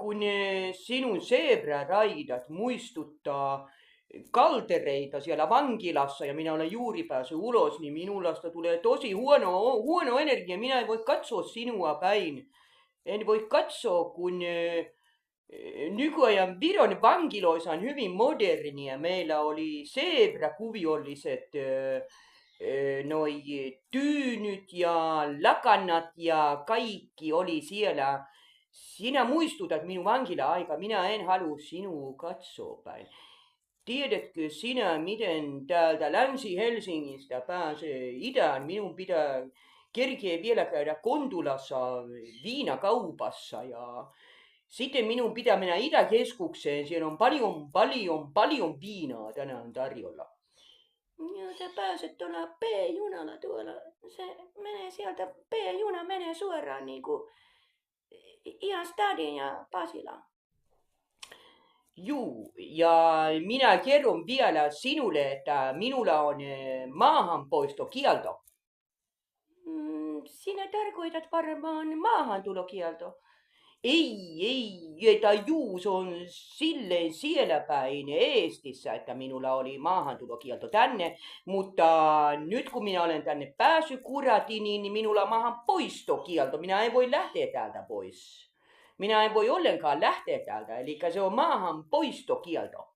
kun sinun zebraraidat muistuttaa kaltereita siellä vankilassa ja minä olen juuri päässyt ulos, niin minulasta tulee tosi huono energia. Minä en voi katsoa sinua päin. En voi katsoa, kun nykyajan Viron vankiloissa on hyvin modernia. Meillä oli zebrakuviolliset noi tyynyt ja lakanat ja kaikki oli siellä. Sinä muistutat minun vankila-aika. Minä en halua sinua katsoa päin. Tiedätkö sinä, miten täältä Länsi-Helsingistä pääsee idään? Minun pitää kerkeä vielä käydä Kontulassa viinakaupassa ja sitten minun pitää mennä Itäkeskukseen. Siellä on paljon viinaa tänään tarjolla. Joo, sä pääset tuolla P-junalla tuolla. Se menee sieltä, P-juna menee suoraan niinku ihan Stadin ja Pasilaan. Juu, ja minä kerron vielä sinulle, että minulla on maahanpoistokielto. Sinä tarkoitat varmaan maahantulokielto. Ei, että juu, se on silleen siellä päin Eestissä, että minulla oli maahantulokielto tänne, mutta nyt kun minä olen tänne päässyt kuratiin, niin minulla on maahanpoistokielto. Minä en voi lähteä täältä pois. Minä en voi ollenkaan lähteä täältä, eli se on maahanpoistokielto.